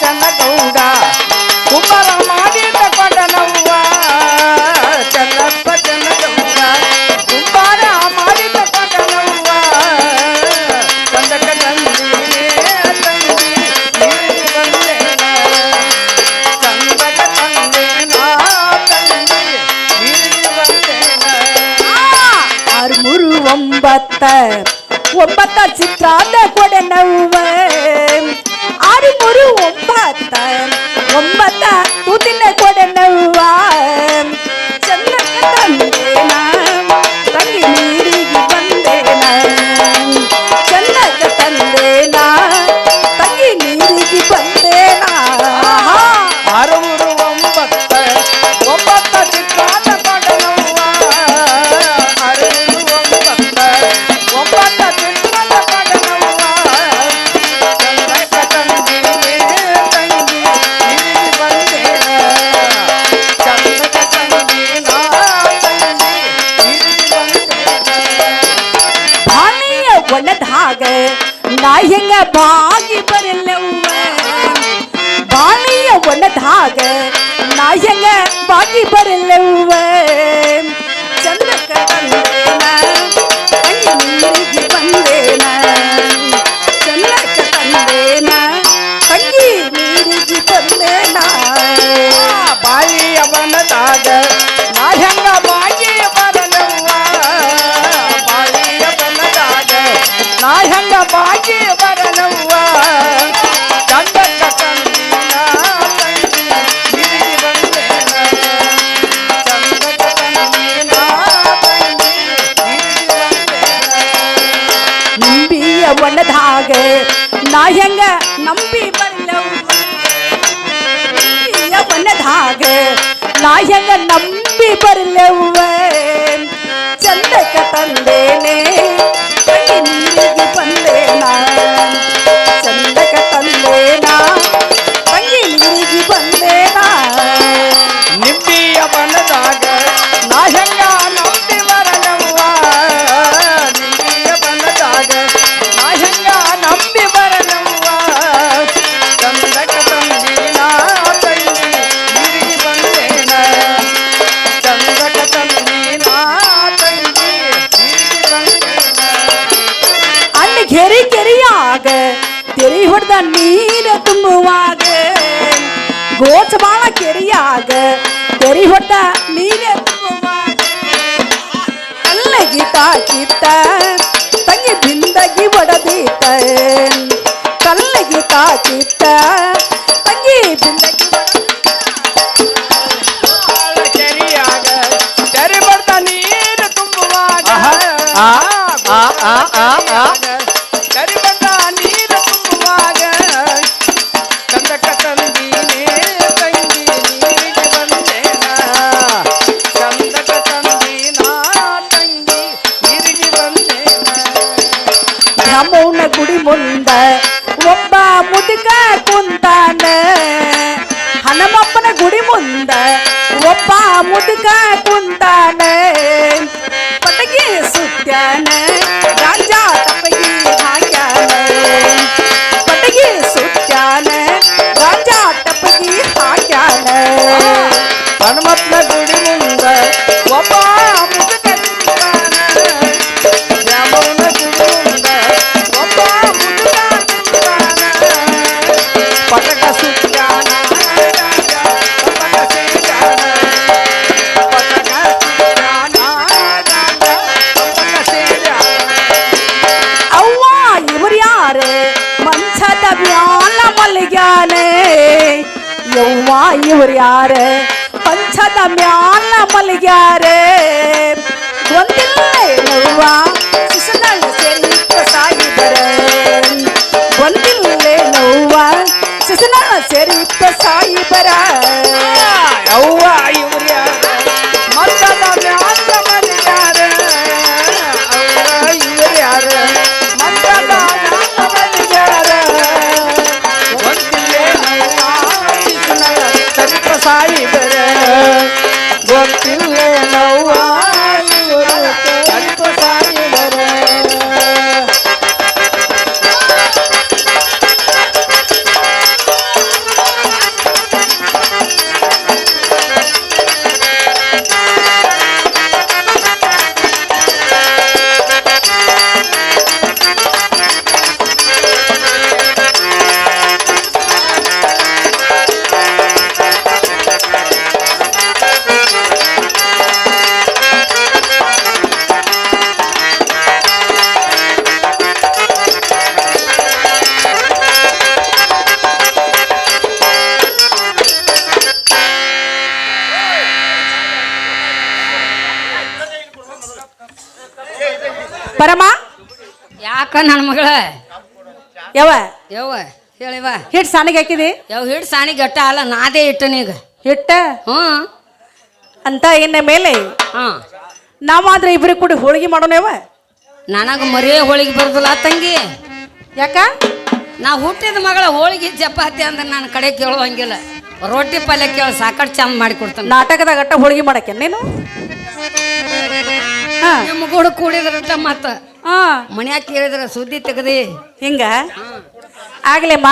ಚನ್ನಗೌಡ ಕುಂಬಾರ ಮಾಡಿದ ಕೊಡನವ್ವ ಚನ್ನಪ್ಪ ಚನ್ನಗೌಡ ಕುಂಬಾರ ಮಾಡಿದ ಕೊಡನವ್ವ ಚಂದಕ ತಂದಿ ತಂದಿ ನೀರಿ ಬಂದೇನ ಚಂದಕ ತಂದೇನ ತಂದಿ ನೀರಿ ಬಂದೇನ 639 ಚಿತ್ರಾದ ಕೊಡನವ್ವ 639 ತೂತಿನ ಕೊಡನವ್ವ ಚಂದಕ ತಂದೇನ ತಂಗಿ ನೀರಿಗೆ ಬಂದೇನ ಚಂದಕ ತಂದೇನ ತಂಗಿ ನೀರಿಗೆ ಬಂದೇನ 639 ಚಿತ್ರಾದ ಕೊಡನವ್ವ 639 ಚಿತ್ರಾದ ಕೊಡನವ್ವ ಚಂದಕ ತಂದಿ ತಂಗಿ ನೀರಿಗೆ ಬಂದೇನ ಚಂದಕ ತಂದೇನ ತಂಗಿ ನೀರಿಗೆ ಬಂದೇನ ಬಾಳಿಯ ಒಣದಾಗ ನಾ ಹೆಂಗ ಬಾಗಿ ಬರಲ್ಲವ್ವ ಬಾಳಿಯ ಒಣದಾಗ ನಾ ಹೆಂಗ ಬಾಗಿ ಬರಲ್ಲವ್ವ ಚಂದಕ ತಂದೇನ ತಂಗಿ ನೀರಿಗೆ ಬಂದೇನ ಚಂದಕ ತಂದೇನ ತಂಗಿ ನೀರಿಗೆ ಬಂದೇನ ಬಾಯಿಯ ಬನದಾಗ ನಾ ಹೆಂಗ ಬಾಗಿ ಬರಲವ್ವ ಬಾಯಿಯ ಬನದಾಗ ನಾ ಹೆಂಗ ಬಾಗಿ ಬರಲವ್ವ ಚಂದಕ ತಂದಿನ ತಂಗಿ ನೀರಿಗೆ ಬಂದೇನ ಚಂದಕ ತಂದಿನ ತಂಗಿ ನೀರಿಗೆ ಬಂದೇನ ನಂಬಿಯ ಒಣದಾಗ ನಾ ಹೆಂಗ ನಂಬಿ ಬರಲ್ಲವ್ವ ನಂಬಿಯ ಒಣದಾಗ ನಾ ಹೆಂಗ ನಂಬಿ ಬರಲ್ಲವ್ವ ಚಂದಕ ತಂದೇನೆ ತಂಗಿ ನೀರಿಗೆ ಬಂದೇನ ಚಂದಕ ತಂದೇನ ತಂಗಿ ನೀರಿಗೆ ಬಂದೇನ ನಿಂಬಿಯ ಬನದಾಗ ನಾ ಹೆಂಗ ನಂಬಿ ಬರಲವ್ವ ನಿಂಬಿಯ ಬನದಾಗ ನಾ ಹೆಂಗ ನಂಬಿ ಬರಲವ್ವ ಚಂದಕ ತಂದಿನ ತಂಗಿ ನೀರಿಗೆ ಬಂದೇನ ಚಂದಕ ತಂದಿನ ತಂಗಿ ನೀರಿಗೆ ಬಂದೇನ ಅಲ್ಲಿ ಕೆರಿಯಾಗ ತೆರಿ ಹೊಡೆದ ನೀರ ತುಂಬುವಾಗ ಗೋಚಬಾಳ ಕೆರಿಯಾಗ ತೆರಿ ಹೊಡೆದ ನೀರ ತುಂಬುವಾಗ ಕಲ್ಲಗಿ ತಾಕಿತ್ತ ತಂಗಿ ಬಿಂದಗಿ ಒಡದೀತ ಕಲ್ಲಗಿ ತಾಕಿತ್ತ ತಂಗಿ ಬಿಂದಗಿ ಕೆರಿಯಾಗ ತೆರೆ ಬರ್ತ ನೀರು ತುಂಬುವಾಗ ತೆರೆ ಬರ್ತ ನೀರು ತುಂಬುವಾಗ ಚಂದಕ ತಂದೀನೇ ತಂಗಿ ನೀರಿಗೆ ಬಂದೇನ ಚಂದಕ ತಂದೀನ ತಂಗಿ ನೀರಿಗೆ ಬಂದೇನ ಬ್ರಹ್ಮನ ಗುಡಿ ಮುಂದ ಒಬ್ಬ ಮುದುಕ ಕುಂತಾನ ಹನುಮಪ್ಪನ ಗುಡಿ ಮುಂದ ಒಬ್ಬ ಮುದುಕ ಕುಂತಾನ ಪಟಗಿ ಸುತ್ಯಾನ ರಾಜ ತಪಗಿ ಹಾಕ್ಯಾನ ಪಟಗಿ ಸುತ್ಯಾನ ರಾಜ ತಪಗಿ ಹಾಕ್ಯಾನ ಹನುಮಪ್ಪನ ಗುಡಿ ಮುಂದ ಒಬ್ಬ ಮುದುಕ ಕುಂತಾನ ಬ್ರಾಹ್ಮಣನ ಗುಡಿ ಮುಂದ ಒಬ್ಬ ಮುದುಕ ಕುಂತಾನ ಪಟಕ ಸುತ್ಯಾನ ರಾಜ ಪಟಕ ಸೇರ್ಯಾನ ಪಟಕ ಸುತ್ಯಾನ ರಾಜ ಪಟಕ ಸೇರ್ಯಾನ ಅವ್ವ ಇವ್ರ್ಯಾರೆ ಮಂಚದ ಮ್ಯಾಲ ಮಲಗ್ಯಾನೆ ಯವ್ವ ಇವ್ರ್ಯಾರೆ ಮಂಚದ ಮ್ಯಾಲ ಮಲಗ್ಯಾರೆ ಗೊಂದಿಲ್ಲೇನವ್ವ ಶಿಶುನಳ್ಳ ಸೇರಿಪ್ಪ ಸಾಯಿಬರ ಗೊಂದಿಲ್ಲೇನವ್ವ ಶಿಶುನಳ್ಳ ಸೇರಿಪ್ಪ ಸಾಯಿಬರ ಅವ್ವ ಇವ್ರ್ಯ ಮತ್ತದ ಮ್ಯಾಲ ಮರಿಯಾರ ಅವ್ವ ಇವ್ರ್ಯಾರ ಮತ್ತದ ಮ್ಯಾಲ ಮರಿಯಾರ ಗೊತ್ತಿಲ್ಲೇ ನವ್ವ ಶಿಶುನಳ ಸರಿಪ ಸಾಯಿಬರ ಗೊತ್ತಿಲ್ಲೇ ನವ್ವ ಇವರು ಸರಿಪ ಸಾಯಿಬರ ಪರಮ ಯಾಕ ನನ್ನ ಮಗಳ ಯಾವ ಯವ್ವ ಹೇಳಿವ ಹಿಟ್ ಸಾನಿಗೆ ಹಾಕಿದಿ ಯಾವ ಹಿಡ್ ಸಾಣಿ ಗಟ್ಟ ಅಲ್ಲ ನಾದೇ ಇಟ್ಟನೀಗ ಹಿಟ್ಟ ಹ್ಞೂ ಅಂತ ಇನ್ನ ಮೇಲೆ ಹಾಂ ನಾವಾದ್ರೆ ಇಬ್ರು ಕೂಡಿ ಹೋಳಿಗೆ ಮಾಡೋಣ ಯಾವ ನನಗೆ ಮರಿಯೇ ಹೋಳಿಗೆ ಬರೋದಿಲ್ಲ ತಂಗಿ ಯಾಕ ನಾ ಹುಟ್ಟಿದ ಮಗಳ ಹೋಳಿಗೆ ಚಪಾತಿ ಅಂದ್ರೆ ನನ್ನ ಕಡೆ ಕೇಳುವಂಗಿಲ್ಲ ರೊಟ್ಟಿ ಪಲ್ಯ ಕೇಳಿ ಸಾಕಷ್ಟು ಚಂದ ಮಾಡಿ ಕೊಡ್ತಾನೆ ನಾಟಕದಾಗ ಅಟ್ಟ ಹೋಳಿಗೆ ಮಾಡಕ್ಕೆ ನೀನು ಹಾ ನಿಮ್ಮ ಕೂಡ ಕೂಡಿದ್ರಟ ಮತ್ತ ಹಾ ಮನ್ಯಾಗ ಕೇಳಿದ್ರ ಸುದ್ದಿ ತೆಗದಿ ಹಿಂಗ ಆಗ್ಲೇಮ್ಮ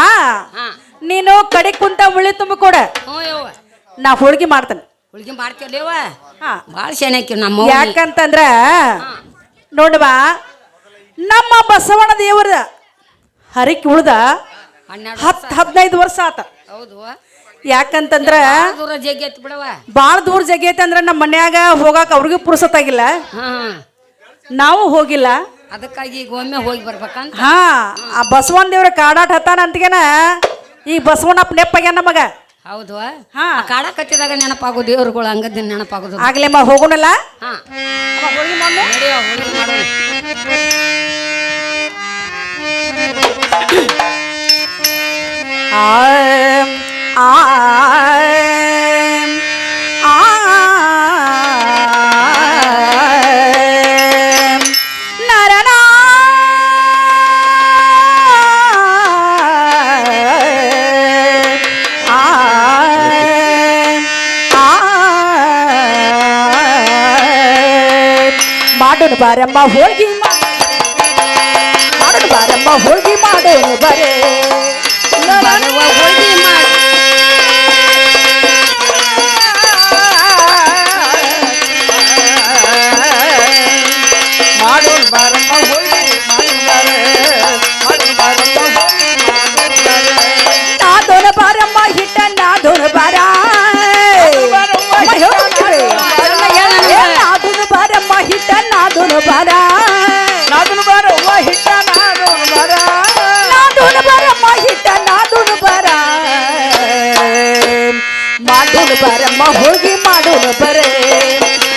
ಹಾ ನೀನು ಕಡೆ ಕುಂತ ಉಳ್ಳಿ ತುಂಬ ಕೊಡ ಹ್ಞೂ ಯವ್ವ ನಾ ಹೋಳಿಗೆ ಮಾಡ್ತೇನೆ ಹೋಳಿಗೆ ಮಾಡ್ತೀವಲ್ಲೇವ ಹಾ ಭಾಳ ಶೆಣಕಿ ನಮ್ಮ ಅವ್ವನಿ. ಯಾಕಂತಂದ್ರ ನೋಡುವ ನಮ್ಮ ಬಸವಣ್ಣ ದೇವರ ಹರಿಕೆ ಉಳ್ದ 10-15 ವರ್ಷ ಆತ ಹೌದು ಯಾಕಂತಂದ್ರ ದೂರ ಜಗ್ಗಿ ಎತ್ತು ಬಿಡವ ಬಾಳ ದೂರ ಜಗೈತೆ ಅಂದ್ರ ನಮ್ಮ ಮನ್ಯಾಗ ಹೋಗಾಕ ಅವ್ರಿಗೂ ಪುರುಸತ್ತಾಗಿಲ್ಲ ಹಾಂ ನಾವು ಹೋಗಿಲ್ಲ ಅದಕ್ಕಾಗಿ ಈಗ ಒಮ್ಮೆ ಹೋಗಿ ಬರ್ಬೇಕಂತ ಹಾ ಆ ಬಸವಣ್ಣ ದೇವ್ರ ಕಾಡಾಟ ಹತ್ತಾನ ಅಂತಗೇನ ಈಗ ಬಸವಣ್ಣಪ್ಪ ನೆಪ್ಪಾಗ್ಯಾನ ನಮಗ ಹೌದು ಹಾ. ಕಾಡ ಕತ್ತಿದಾಗ ನೆನಪಾಗೋ ದೇವ್ರುಗಳು ಹಂಗದ ನೆನಪಾಗೋದು ಆಗ್ಲೇಮ್ಮ ಹೋಗೋಣಲ್ಲ ಹಾ ಹೋಳಿಗೆ ಮಾಡೋಣ ನಡೆಯೋ ಹೋಳಿಗೆ ಮಾಡೋಣ ಆಮ್, ಆಮ್, ಆಮ್, ನರನ ಆಮ್, ಆಮ್. ಮಾಡೋಣ ಬಾರಮ್ಮ ಹೋಳಿಗೆ ಮಾಡೋಣ ಬಾರಮ್ಮ ಹೋಳಿಗೆ ಮಾಡೋಣ ಬರೇ ಮಾಡುವ ಹೋಳಿಗೆ ಮಾಡಿ ಮಾಡೋಣ ಬಾರಮ್ಮ ಹೋಳಿಗೆ ಮಾಡೋಣ ಬಾರಮ್ಮ ನಾದೋನ ಬಾರಮ್ಮ ಹಿಟ್ಟ ನಾದೋನ ಬಾರ ನಾದೋನ ಬಾರಮ್ಮ ಹಿಟ್ಟ ನಾದೋನ ಬಾರ ನಾದನು ಬಾರವ್ವ ಹಿಟ್ಟ ನಾದನು ಬಾರ ನಾದೋನ ಬಾರಮ್ಮ ಹಿಟ್ಟ ನಾದೋನ ಬಾರ ಮಾಡೋಣ ಬಾರಮ್ಮ ಹೋಳಿಗೆ ಮಾಡೋಣ ಬರೇ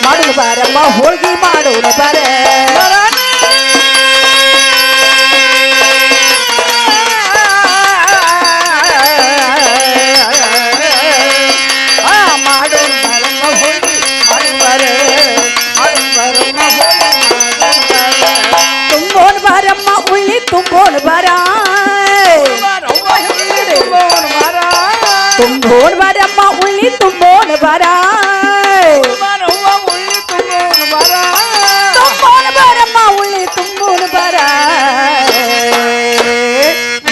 ಮಾಡೋಣ ಬಾರಮ್ಮ ಹೋಳಿಗೆ ಮಾಡೋಣ ಬರೇ ಮಾಡೋಣ ಬಾರಮ್ಮ ಹೋಳಿಗೆ ಮಾಡೋಣ ಬಾರಮ್ಮ ತುಂಬೋನ್ ಬಾರಮ್ಮ ಉಳ್ಳಿ ತುಂಬೋನ್ ಬಾರ ತುಂಬೋನ್ ಬಾರಮ್ಮ ಉಳ್ಳಿ ತುಂಬೋನ್ ಬಾರ ತುಂಬೋನ್ ಬಾರಮ್ಮ ಉಳ್ಳಿ ತುಂಬೋನ್ ಬಾರ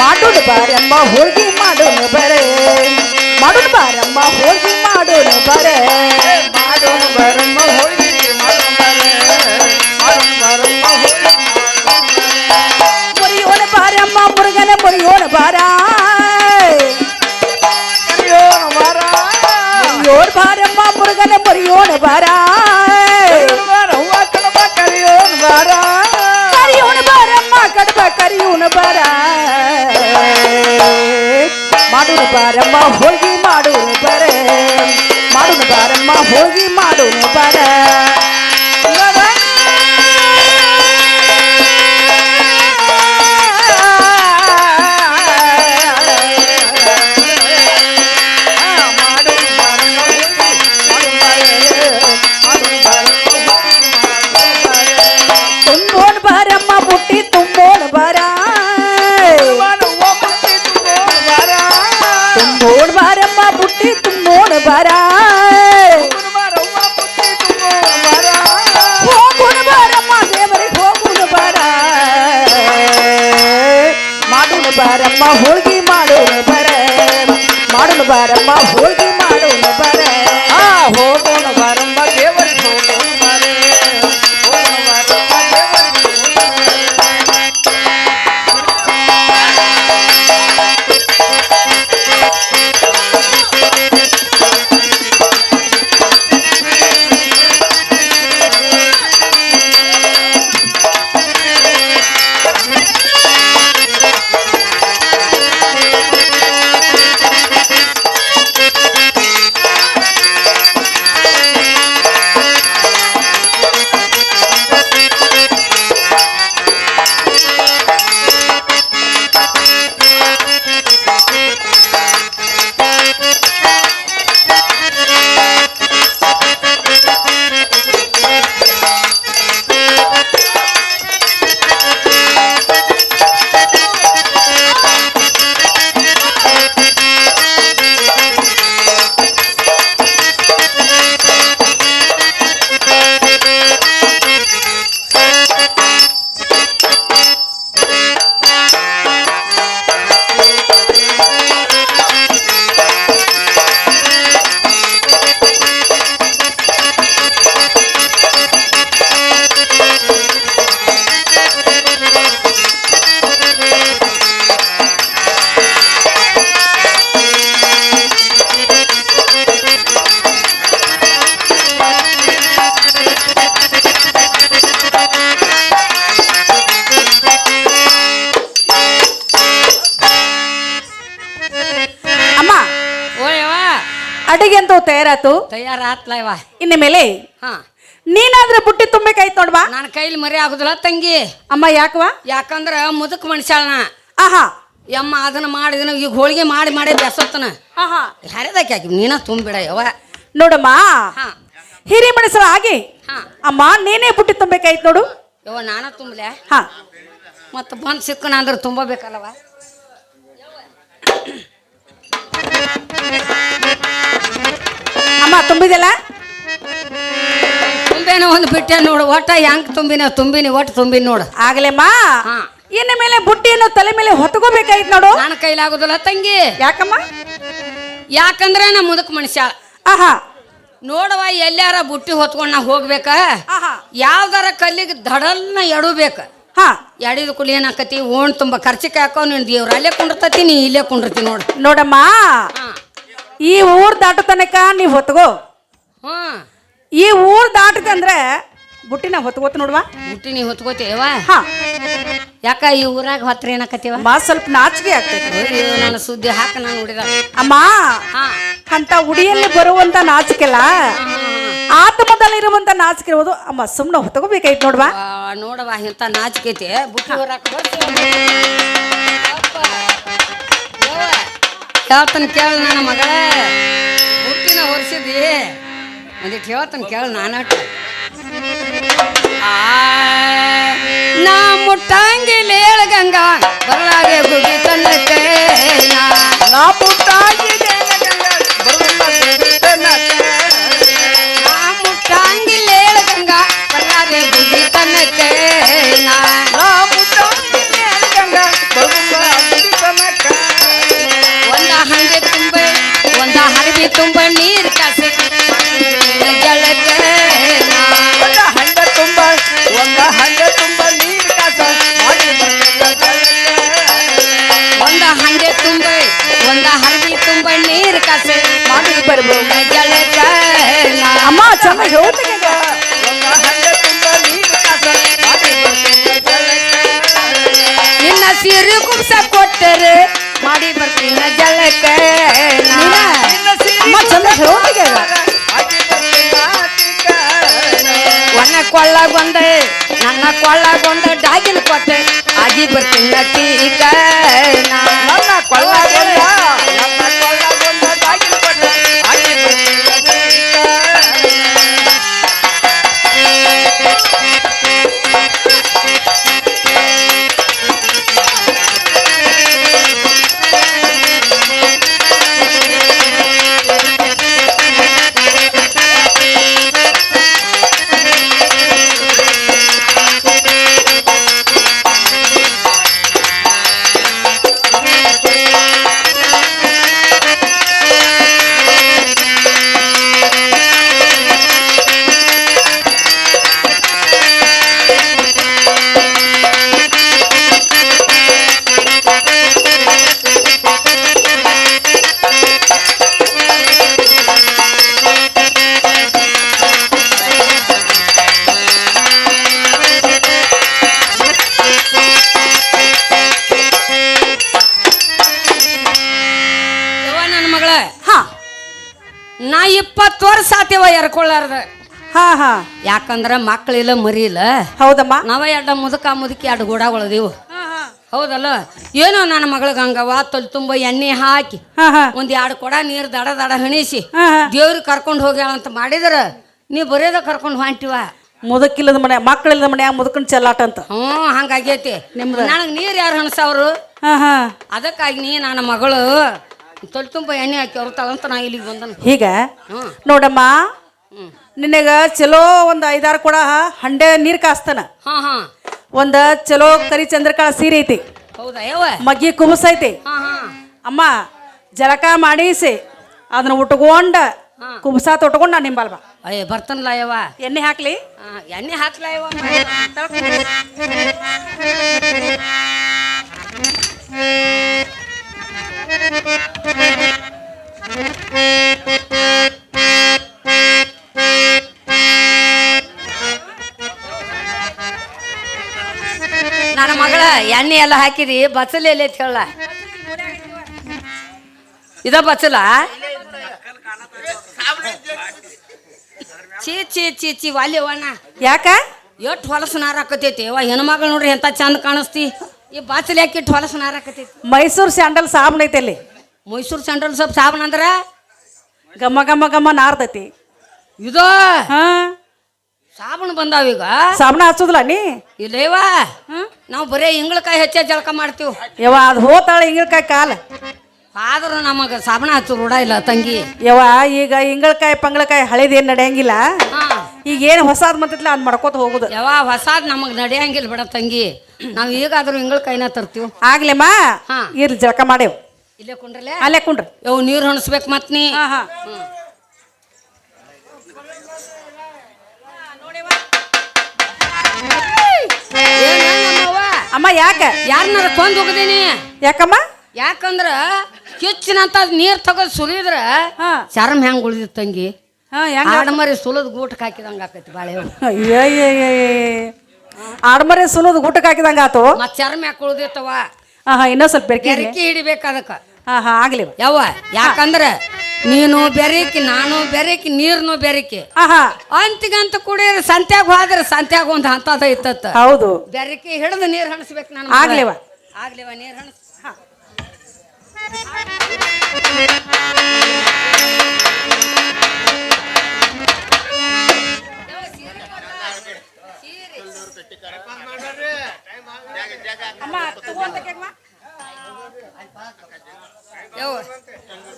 ಮಾಡೋಣ ಬಾರಮ್ಮ ಹೋಳಿಗೆ ಮಾಡೋಣ ಬರೇ ಮಾಡೋಣ ಬಾರಮ್ಮ ಹೋಳಿಗೆ ಮಾಡೋಣ ಬರೇ ಮಾಡೋಣ ಬಾರಮ್ಮ ಹೋಳಿಗೆ ಮಾಡೋಣ ಬಾರಮ್ಮ ಮುರಿಯೋಣ ಬಾರಮ್ಮ ಮುರುಗನ ಮುರಿಯೋಣ ಬಾರ ಮುರಿಯೋಣ ಬಾರಮ್ಮ ಮುರುಗನ ಮುರಿಯೋಣ ಬಾರ ಕರಿಯೋಣ ಬಾರಮ್ಮ ಕಡಬ ಕರಿಯೋಣ ಬಾರ ಮಾಡೋಣ ಬಾರಮ್ಮ ಹೋಳಿಗೆ ಮಾಡೋಣ ಬರೇ ಮಾಡೋಣ ಬಾರಮ್ಮ ಹೋಳಿಗೆ ಮಾಡೋಣ ಬರ ತುಂಬೋನ್ ಬಾರಮ್ಮ ಬುಟ್ಟಿ ತುಂಬೋನ್ ಬಾರ ತುಂಬೋನ್ ಬಾರಮ್ಮ ಬುಟ್ಟಿ ತುಂಬೋನ್ ಬಾರ ಹೋಗೋಣ ಬಾರಮ್ಮ ದೇವರಿಗೆ ಹೋಗೋಣ ಬಾರ ಮಾಡೋಣ ಬಾರಮ್ಮ ಹೋಳಿಗೆ ಮಾಡೋಣ ಬರೇ ಮಾಡೋಣ ಬಾರಮ್ಮ ಹೋಳಿಗೆ ಮಾಡೋಣ ಬರೇ ಹೋಗೋಣ ಬಾರಮ್ಮ ದೇವರಿಗೆ ಹೋಗೋಣ ಬಾರೆ ಹೋಗೋಣ ಬಾರಮ್ಮ ದೇವರಿಗೆ ಅಡಿಗೆ ಅಂತೂ ತಯಾರಾತು. ತಯಾರಾತ್ಲ ಇವ. ಇನ್ನು ಮೇಲೆ ಹಾ ನೀನಾದ್ರೆ ಬುಟ್ಟಿ ತುಂಬಬೇಕಾಯ್ತು ನೋಡ್ವಾ. ನನ್ನ ಕೈಲಿ ಮರಿ ಆಗುದಿಲ್ಲ ತಂಗಿ. ಅಮ್ಮ ಯಾಕವಾ? ಯಾಕಂದ್ರ ಮುದುಕ್ ಮನುಷ್ಯಾಳನ. ಆಹಾ ಯಮ್ಮ ಅದನ್ನ ಮಾಡಿದನ ಈಗ ಹೋಳಿಗೆ ಮಾಡಿ ಮಾಡಿ ಬೆಸತ್ತನ. ಆಹಾ ಯಾರದಕ್ಕೆ ಹಾಕಿ ನೀನ ತುಂಬಿಡ ಯವ. ನೋಡಮ್ಮ ಹಾ ಹಿರಿ ಮನಸ್ಸಳ ಆಗಿ ಹಾ ಅಮ್ಮ ನೀನೇ ಬುಟ್ಟಿ ತುಂಬಬೇಕಾಯ್ತು ನೋಡು. ಯವ ನಾನ ತುಂಬಲೆ. ಹಾ ಮತ್ತೆ ಬಂದು ಸಿಕ್ಕನ ಅಂದ್ರೆ ತುಂಬಬೇಕಲ್ಲವ. ಅಮ್ಮ ತುಂಬಿದೆಲ್ಲ ತುಂಬೇನ ಒಂದು ಬಿಟ್ಟೆ ನೋಡು. ಒಟ್ಟ ಹೆಂಗ್ ತುಂಬಿನಿ ಒಟ್ಟು ತುಂಬಿನಿ ನೋಡು. ಆಗ್ಲೇಮ್ಮ ಹಾ ಇನ್ನು ಮೇಲೆ ಬುಟ್ಟಿಯನ್ನು ತಲೆ ಮೇಲೆ ಹೊತ್ಕೋಬೇಕಾಯ್ತು ನೋಡು. ನನ್ನ ಕೈಲಾಗುದಿಲ್ಲ ತಂಗಿ. ಯಾಕಮ್ಮ? ಯಾಕಂದ್ರೆ ನಾ ಮುದುಕ್ ಮನುಷ್ಯ. ಆಹಾ ನೋಡವ ಎಲ್ಲಾರ ಬುಟ್ಟಿ ಹೊತ್ಕೊಂಡ್ ನಾ ಹೋಗ್ಬೇಕ. ಆಹಾ ಯಾವ್ದಾರ ಕಲ್ಲಿಗೆ ದಡಲ್ನ ಎಡಬೇಕ. ಹಾ ಎಡಿದ ಕುಲಿ ಏನಾಕತಿ ಓಣ್ ತುಂಬ ಖರ್ಚಿಗೆ ಹಾಕೋ ನೀನು ದೇವ್ರ ಅಲ್ಲೇ ಕುಂಡಿರ್ತತಿ, ನೀ ಇಲ್ಲೇ ಕುಂಡಿರ್ತಿ ನೋಡು. ನೋಡಮ್ಮ ಈ ಊರ್ ದಾಟೋ ತನಕ ನೀವ್ ಹೊತ್ಕೋ. ಹ್ಮ್ ಈ ಊರ್ ದಾಟದಂದ್ರೆ ಬುಟ್ಟಿನ ಹೊತ್ಕೋತ ನೋಡುವ. ಬುಟ್ಟಿ ನೀ ಹೊತ್ಕೋತೇವ. ಹಾ ಯಾಕ ಈ ಊರಾಗ ಹೊತ್ರ ಏನಾಕತಿವ? ಸ್ವಲ್ಪ ನಾಚಿಕೆ ಆಗ್ತೈತಿ. ನನ್ನ ಸುದ್ದಿ ಹಾಕ ನಾನು ನೋಡಿದ. ಅಮ್ಮ ಅಂತ ಉಡಿಯಲ್ಲಿ ಬರುವಂತ ನಾಚಿಕೆಲ್ಲ ಆತ್ಮದಲ್ಲಿರುವಂತ ನಾಚಿಕೆ ಇರುವುದು. ಅಮ್ಮ ಸುಮ್ಮನೆ ಹೊತ್ಕೋಬೇಕಾಯ್ತು ನೋಡ್ವಾ. ನೋಡವಾ ಇಂತ ನಾಚಿಕೈತಿ ಬುಟ್ಟಿ ಹೊರಾಕ. ಹೇಳ್ತಾನ ಕೇಳ ನನ್ನ ಮಗಳ ಬುಟ್ಟಿನ ಹೊರಿಸಿದಿ ಒಂದಿಟ್ಟು ಹೇಳ್ತಾನ ಕೇಳ. ನಾನಟ ನಾ ಮುಟ್ಟಂಗಿಲ್ಲ ಹೇಳ ಗಂಗಾ ಬರಲಾಗೆ ಗುಗಿ ತನ್ನಕ್ಕೆ. ನಾ ಮುಟ್ಟಾಗಿದೆ ನಾ ಮುಟ್ಟಂಗಿಲ್ಲ ಹೇಳ ಗಂಗಾ ಬರಲಾಗೆ ಗುಗಿ ತನ್ನಕ್ಕೆ. ಒಂದ ಹಂಗೆ ತುಂಬ ಒಂದ ಹರಬಿ ತುಂಬ ನೀರು ಕಾಸೆ ಜಳಕ್ಕೆ. ಒಂದ ಹಂಗೆ ತುಂಬ ಒಂದ ಹರಬಿ ತುಂಬ ನೀರು ಕಾಸೆ ಮಾಡಿ ಬರ್ಬೋದು ಜಳಕ್ಕೆ. ಅಮ್ಮ ಚೆನ್ನಾಗಿ ಹೇಳ್ತೀನಿ. ನಿನ್ನ ಸೀರೆ ಕುಬ್ಸ ಕೊಟ್ಟರೆ ಮಾಡಿ ಬರ್ತೀನ ಜಳಕ್ಕೆ. ಅಮ್ಮ ಚೆನ್ನಾಗಿ ಹೇಳ್ತೀನಿ. ಒಣ ಕೊಳ್ಳಗೊಂದೆ ನನ್ನ ಕೊಳ್ಳಗೊಂದ ಡಾಗಿನ ಕೊಟ್ಟೆ ಆಗಿ ಬರ್ತೀನ ಟೀಕ. ನನ್ನ ಕೊಳ್ಳಗೊಂದ ಡಾಗಿನ ಕೊಟ್ಟೆ ಆಗಿ ಬರ್ತೀನ ಟೀಕ. ನಾ 20 ವರ್ಷ ಆತೇವ ಎರ್ಕೊಳ್ಳಾರ್ದ. ಹಾ ಹಾ ಯಾಕಂದ್ರ ಮಕ್ಕಳಿಲ್ಲ ಮರಿ ಇಲ್ಲ. ಹೌದಮ್ಮ. ನಾವ ಎರಡು ಮುದುಕಿ ಎರಡು ಗೋಡಾಗಳದೀವು. ಹೌದಲ್ಲ ಏನೋ ನನ್ನ ಮಗಳಿಗೆ ಹಂಗವ ತೊಲ್ ತುಂಬ ಎಣ್ಣೆ ಹಾಕಿ ಒಂದ್ 2 ಕೊಡ ನೀರು ದಡ ದಡ ಹಣಿಸಿ ದೇವ್ರಿಗೆ ಕರ್ಕೊಂಡು ಹೋಗ್ಯಾಳ ಅಂತ ಮಾಡಿದ್ರ ನೀ ಬರೇದ ಕರ್ಕೊಂಡು ಹೊಂಟಿವ. ಮುದುಕಿಲ್ಲದ ಮನೆ ಮಕ್ಕಳಿಲ್ಲದ ಮನೆ ಮುದುಕನ್ ಚೆಲ್ಲಾಟ ಅಂತ. ಹಂಗಾಗೈತಿ. ನನಗೆ ನೀರು ಯಾರು ಹಣಸವ್ರು? ಅದಕ್ಕಾಗಿ ನೀ ನನ್ನ ಮಗಳು ತೊಲ್ ತುಂಬ ಎಣ್ಣೆ ಹಾಕಿ ಅವ್ರತಾಳಂತ ನಾ ಇಲ್ಲಿಗೆ ಬಂದನು. ಹೀಗ ನೋಡಮ್ಮ ನಿನಗ ಚಲೋ ಒಂದ್ 5-6 ಕೊಡ ಹಂಡೆ ನೀರ್ ಕಾಸ್ತಾನ. ಒಂದ ಚಲೋ ಕರಿ ಚಂದ್ರಕಾಳ ಸೀರೆ ಐತಿ. ಹೌದಾ ಯವ್ವ? ಮಗ್ಗಿ ಕುಬಸ ಐತಿ. ಅಮ್ಮ ಜಲಕ ಮಾಡಿಸಿ ಅದನ್ನ ಉಟ್ಕೊಂಡ ಕುಬಸ ತೊಟ್ಕೊಂಡ್ ನಾ ನಿಂಬಲ್ವ. ಅಯ್ಯ ಬರ್ತನಲ್ಲ ಯವ್ವ. ಎಣ್ಣೆ ಹಾಕ್ಲಿ? ಎಣ್ಣೆ ಹಾಕ್ಲ ಯವ್ವ. ನನ್ನ ಮಗಳ ಎಣ್ಣೆ ಎಲ್ಲ ಹಾಕಿದಿ ಬಚ್ಚಲ ಎಲ್ಲಿ ಹೇಳ ಇದ ಬಚ್ಚಲ ಚೀ ಚೀ ಚೀ ಚಿ ವಾಲ್ಯವಣ್ಣ ಯಾಕ ಎಷ್ಟು ಹೊಲಸು ನಾರಾಕತೈತಿ ಅವ ಹೆಣ್ಮಗಳು ನೋಡ್ರಿ ಎಂತ ಚಂದ ಕಾಣಿಸ್ತಿ ಈ ಬಾಚಲಿ ಹಾಕಿಟ್ಟು ಹೊಲಸು ನಾರಾಕತೈತಿ ಮೈಸೂರು ಸ್ಯಾಂಡಲ್ ಸಾಬನ್ ಐತೆ ಅಲ್ಲಿ ಮೈಸೂರು ಸೆಂಟ್ರಲ್ ಸಬ್ ಸಾಬನ್ ಅಂದ್ರ ಗಮ್ಮ ಗಮ್ಮ ಗಮ್ಮ ನಾರ್ದೈತಿ ಇದು ಹಾ ಸಾಬನ್ ಬಂದಾವೀಗ ಸಾಬನ ಹಚ್ಚೋದಿಲ್ಲ ನೀ ಇಲ್ಲೇವಾ ನಾವು ಬರೇ ಇಂಗ್ಳಕಾಯಿ ಹೆಚ್ಚೆ ಜಳಕ ಮಾಡ್ತೀವಿ ಯವ್ವ ಅದು ಹೋತಾಳ ಹಿಂಗಳ್ಕಾಯಿ ಕಾಲ ಆದ್ರೂ ನಮಗ ಸಾಬಣ ಹಚ್ಚು ರೂಢ ಇಲ್ಲ ತಂಗಿ ಯವ್ವ ಈಗ ಹಿಂಗಳ್ಕಾಯಿ ಪಂಗಳಕಾಯಿ ಹಳೇದೇನ್ ನಡೆಯಂಗಿಲ್ಲ ಹಾ ಈಗ ಏನು ಹೊಸಾದ್ ಮತ್ತಿಲ್ಲ ಅದ್ ಮಾಡ್ಕೋತ ಹೋಗುದು ಯಾವ ಹೊಸಾದ್ ನಮಗ್ ನಡೆಯಂಗಿಲ್ಲ ಬಿಡ ತಂಗಿ ನಾವ್ ಈಗಾದ್ರೂ ಇಂಗ್ಳಕಾಯಿನ ತರ್ತೀವಿ ಆಗ್ಲೇಮ್ಮ ಹಾ. ಇರ್ಲಿ ಜಳಕ ಮಾಡೇವ್ ಇಲ್ಲೇ ಕುಂಡ್ರಲೆ ಅಲ್ಲೇ ಕುಂಡ್ರಿ ಯವ್ ನೀರ್ ಹಣಸ್ಬೇಕು ಮತ್ ನೀ ಹಾ ಹಾ ಏನ್ ನಮ್ಮವ್ವ? ಅಮ್ಮ ಯಾಕ ಯಾರನ್ನಾರ ಕೊಂದ್ ಹೋಗದೀನಿ ಯಾಕಮ್ಮ ಯಾಕಂದ್ರ ಕಿಚ್ಚಿನಂತ ನೀರ್ ತಗದ್ ಸುರಿದ್ರ ಹಾ ಚರ್ಮ ಹೆಂಗ್ ಉಳಿದಿತ್ತು ತಂಗಿ ಹಾ ಹೆಂಗ ಆಡಮರಿ ಸುಲದ್ ಗೂಟಕ್ ಹಾಕಿದಂಗ ಆಕೈತಿ ಬಾಳೆಹಣ್ಣು ಆಡ್ಮರೆ ಸುಲೋದು ಊಟಕ್ಕೆ ಹಾಕಿದಂಗ ಆತು ಮತ್ ಚರ್ಮ ಯಾಕೆ ಉಳಿದಿತ್ತವ ಹಾ ಹಾ ಇನ್ನೊಂದ್ ಸ್ವಲ್ಪ ಬೆರಕೆ ಬೆರಕಿ ಹಿಡಿಬೇಕು ಅದಕ್ಕ ಹಾ ಹಾ ಆಗ್ಲಿ ಯಾವ ಯಾಕಂದ್ರ ನೀನು ಬೆರಕಿ ನಾನು ಬೆರಕಿ ನೀರ್ನು ಬೆರಕಿ ಹಾ ಹಾ ಅಂತಿಗಂತ ಕುಡಿಯೋರು ಸಂತ್ಯಾಗ ಹೋದ್ರ ಸಂತ್ಯಾಗ ಒಂದು ಹಂತದ ಇತ್ತತ್ತ ಹೌದು ಬೆರಕಿ ಹಿಡಿದು ನೀರ್ ಹಣಸ್ಬೇಕು ನಾನು ಆಗ್ಲಿವ ಆಗ್ಲಿವ ನೀರ್ ಹಣಸ್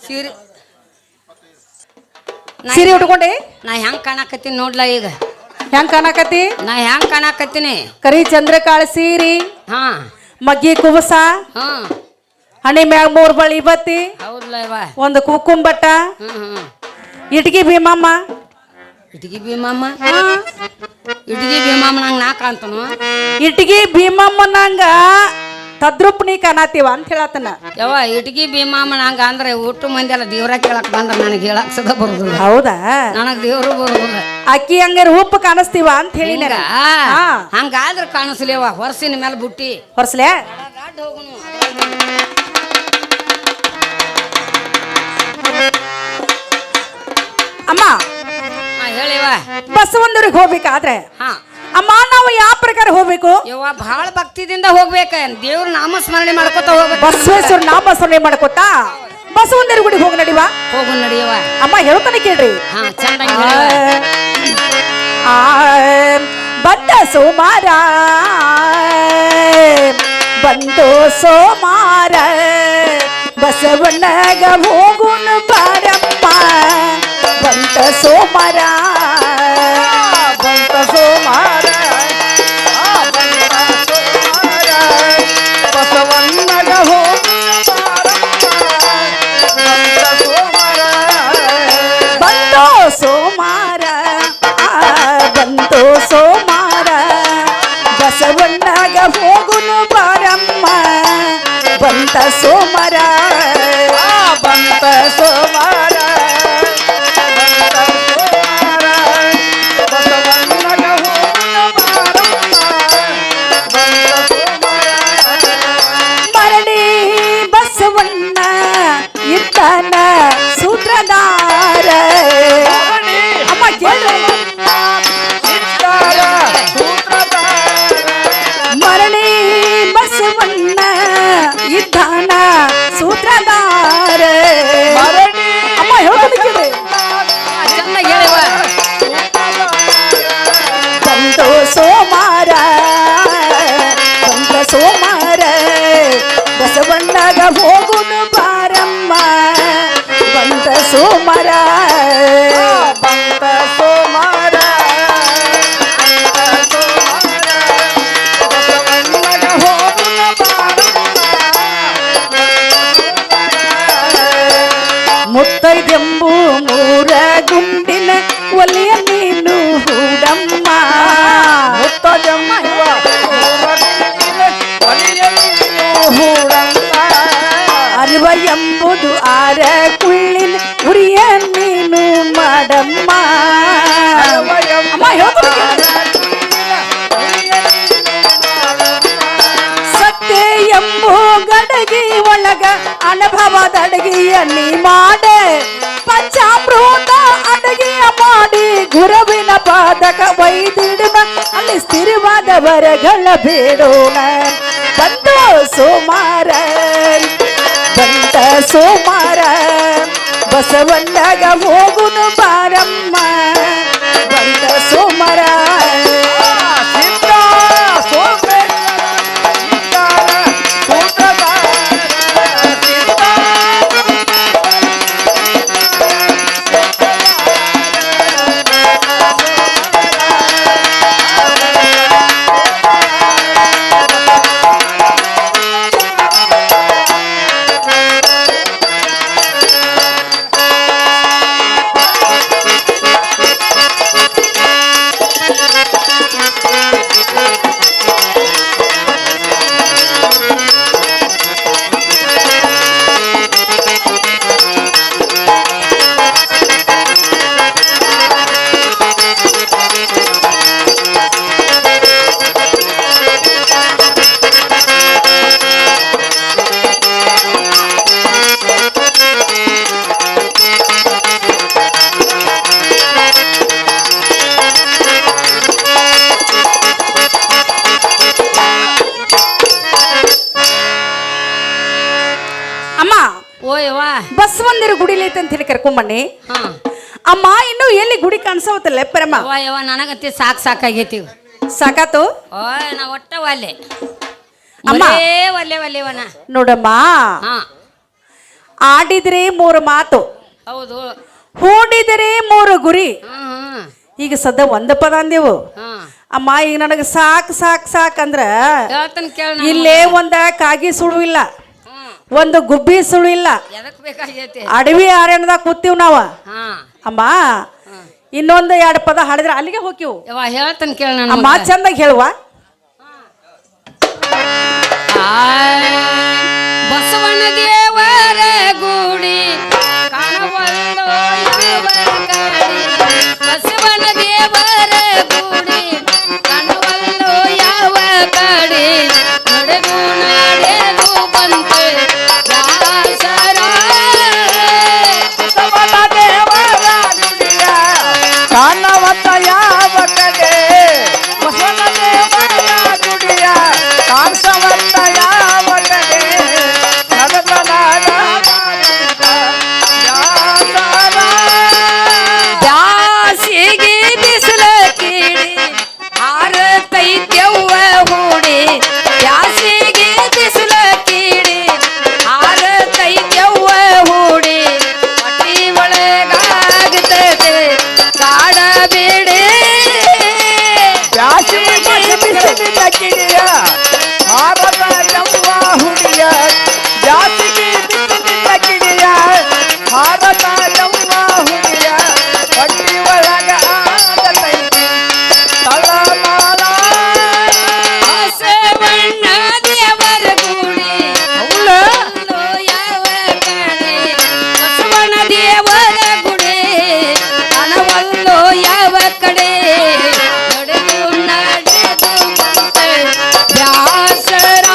ಸೀರೆ ಸೀರೆ ಉಟ್ಕೊಂಡೆ ನಾ ಹೆಂಗ್ ಕಾಣಕತ್ತೀನಿ ನೋಡ್ಲಾ ಈಗ ಹೆಂಗ್ ಕಾಣಕತ್ತಿ ನಾ ಹೆಂಗ್ ಕಾಣಕತ್ತೀನಿ ಕರಿ ಚಂದ್ರಕಾಳ ಸೀರಿ ಹಾ ಮಗ್ಗಿ ಕುಬಸ ಹಾ ಹಣಿ ಮ್ಯಾಗ 3 ಬಳಿ ಬತ್ತಿ ಹೌದ್ಲ ಇವ ಒಂದು ಕುಕ್ಕುಂಬಟ್ಟ ಇಟ್ಗಿ ಭೀಮಮ್ಮ ಇಟ್ಗಿ ಭೀಮಮ್ಮ ಇಟ್ಗಿ ಭೀಮಮ್ಮ ನಂಗೆ ನಾ ಕಾಣ್ತನು ಇಟ್ಗಿ ಭೀಮಮ್ಮನಂಗ ತದ್ರೂಪ್ನಿ ಕಾಣತೀವ ಅಂತ ಹೇಳತ್ತನ ಯವ್ವ ಇಟ್ಗಿ ಭೀಮಮ್ಮ ನಂಗ ಅಂದ್ರೆ ಊಟ ಮಂದಿ ಎಲ್ಲ ದೇವ್ರ ಕೇಳಕ್ ಬಂದ್ರ ನನಗೆ ಹೇಳಕ್ ಸದ ಬರುದಿಲ್ಲ ಹೌದಾ ನನಗ್ ದೇವ್ರು ಬರುದಿಲ್ಲ ಅಕ್ಕಿ ಹಂಗಾರ ಉಪ್ಪು ಕಾಣಿಸ್ತೀವ ಅಂತ ಹೇಳಿ ಹಂಗಾದ್ರ ಕಾಣಿಸ್ಲಿವ ಹೊರಸಿನ ಮೇಲೆ ಬುಟ್ಟಿ ಹೊರ್ಸ್ಲೆ ಅಮ್ಮ ಹೇಳಿವ ಬಸವಂದರಿಗೆ ಹೋಗ್ಬೇಕಾದ್ರೆ ಹಾ ಅಮ್ಮ ನಾವು ಯಾವ ಪ್ರಕಾರ ಹೋಗ್ಬೇಕು ಯವ್ವ ಬಹಳ ಭಕ್ತಿದಿಂದ ಹೋಗ್ಬೇಕ ದೇವ್ರ ನಾಮಸ್ಮರಣೆ ಮಾಡ್ಕೊತ ಹೋಗ್ಬೇಕು ಬಸವೇಶ್ವರ ನಾಮಸ್ಮರಣೆ ಮಾಡ್ಕೋತಾ ಬಸವಂದರ ಗುಡಿಗೆ ಹೋಗಿ ನಡಿವಾ ಹೋಗು ನಡಿಯವ ಅಮ್ಮ ಹೇಳ್ತಾನೆ ಕೇಳ್ರಿ ಹಾ ಚಂದ ಬಂದ ಸೋಮಾರ ಬಂದು ಸೋಮಾರ ಬಸವಣ್ಣಗ ಹೋಗುನ ಬಾರಮ್ಮ ಬಂತ ಸೋಮಾರ ಬಂತ ಸೋಮಾರ ಬಸವಣ್ಣಗ ಬಂತು ಸೋಮಾರ ಬಂತು ಸೋಮಾರ ಬಸವಣ್ಣಗ ಹೋಗುನು ಬಾರಮ್ಮ ಬಂತ ಸೋಮಾರ ಬಂತ ಸೋಮಾರ ಬಸವಣ್ಣಗ ಹೋಗುನು ಮರಳಿ ಬಸವಣ್ಣ ಇದ್ದಾನ ಸೂತ್ರಧಾರ ಅಮ್ಮ ಕೇಳು ಮರಳಿ ಬಸವಣ್ಣ ಇದ್ದಾನ ಸೂತ್ರಧಾರ ಅಮ್ಮ ಹೇಳ್ಕೊಂಡು ಕೇಳಿ ಚಂದ ಹೇಳಿವ ಬಂತು ಸೋಮಾರ ಬಂತ ಸೋಮಾರ ಬಸವಣ್ಣಗ ಹೋಗುನು ಬಾರಮ್ಮ ಬಂತ ಸೋಮಾರ ಬಂತ ಸೋಮಾರ ಬಸವಣ್ಣಗ ಹೋಗುನು ಮುತ್ತೈದೆಂಬು ಮೂರ ಗುಂಡಿನ ಒಲೆಯ ನೀನು ಹೂಡಮ್ಮ ಮುತ್ತೈದೆಂಬ ಅರಿವ ಎಂಬುದು ಆರ ಕುಳ್ಳಿನ ಉರಿಯ ನೀನು ಮಾಡಮ್ಮ ಸತ್ಯ ಎಂಬು ಗಡಗಿ ಒಳಗ ಅನುಭವದ ಅಡಗಿಯ ನೀ ಮಾಡ ಪಂಚಾಮೃತ ಅಲ್ಲಿ ಸ್ಥಿರವಾದ ವರಗಳ ಬೇಡೋಣ ಬಂದ ಸೋಮಾರ ಬಂದ ಸೋಮಾರ ಬಸವಣ್ಣಗ ಹೋಗುನು ಬಾರಮ್ಮ ಬಂದ ಸೋಮಾರ ಬಸವಂದಿರ ಗುಡಿಲಿ ಐತೆ ಅಂತ ಹೇಳಿ ಕರ್ಕೊಂಬಣ್ಣಿ ಅಮ್ಮ ಇನ್ನು ಎಲ್ಲಿ ಗುಡಿ ಕಾಣಿಸವತ್ತಲ್ಲ ಪರಮ್ಮ ಯವ್ವ ನನಗಂತೆ ಸಾಕಾಗೈತಿ ಸಾಕಾತು ಓಯ್ ನಾ ಒಟ್ಟ ಒಲ್ಲೆ ಅಮ್ಮ ಒಲ್ಲೆ ಒಲ್ಲೆವನ ನೋಡಮ್ಮ ಆಡಿದ್ರೆ 3 ಮಾತು ಹೌದು ಹೂಡಿದರೆ 3 ಗುರಿ ಈಗ ಸದ್ದ ಒಂದ ಪದ ಅಂದೇವು ಅಮ್ಮ ಈಗ ನನಗೆ ಸಾಕ್ ಅಂದ್ರ ಇಲ್ಲೇ ಒಂದ ಕಾಗಿ ಸುಳು ಇಲ್ಲ ಒಂದು ಗುಬ್ಬಿ ಸುಳು ಇಲ್ಲ ಅಡವಿ ಅರಣ್ಯದಾಗ ಕೂತೀವ್ ನಾವ ಅಮ್ಮ ಇನ್ನೊಂದು 2 ಪದ ಹಾಡಿದ್ರೆ ಅಲ್ಲಿಗೆ ಹೋಗಿವು ಹೇಳ್ತಾನೆ ಕೇಳ ಅಮ್ಮ ಚಂದಾಗ ಹೇಳುವ ಬಸವಣ್ಣ ದೇವರ ಗುಡಿ ಕಾಣವಲ್ಲೋ ಯಾವ ಕಡೆ ಬಸವಣ್ಣ ದೇವರ ಗುಡಿ ಕಾಣವಲ್ಲೋ ಯಾವ ಕಡೆ ನಡೆದು ನಡೆದು ಬಂತೆ ಕಾಣವತ್ತ ಯಾವ ಕಡೆ ಬಸವಣ್ಣ ದೇವರ ಗುಡಿಯ ಕಾಣಿಸವತ್ತ ಯಾವ ಕಡೆ ನಡೆದ ಜಾಸಿಗೆ ಬಿಸಿಲ ಕೀಡಿ ಹಾರತೈತ್ಯವ್ವ ಹೂಡಿ ಜಾಸಿಗೆ ಬಿಸಿಲ ಕೀಡಿ ಹಾರತೈತ್ಯವ್ವ ಹೂಡಿ ಹೊಟ್ಟಿ ಒಳಗಾಗ್ತದೆ ಕಾಡಬೇಡಿ ಕಿಡಿಯ ಭಾರತ ಜವ್ವ ಹುಡಿಯ ಜಾತಿಗೆ ಬಿಸಿಲಿನ ಕಿಡಿಯ ಭಾರತ ಜವ್ವ ಹುಡಿಯ ಹೊಟ್ಟಿ ಒಳಗ ಆಗತೈತಿ ತಳಮಾಲ ಬಸವಣ್ಣ ದೇವರ ಗುಡಿ ಯಾವ ಕಡೆ ಬಸವಣ್ಣ ದೇವರ ಗುಡಿ ಕಣವಲ್ಲೋ ಯಾವ ಕಡೆ ನಡೆದು ನಡೆದು ಬಂತೆ ವ್ಯಾಸರ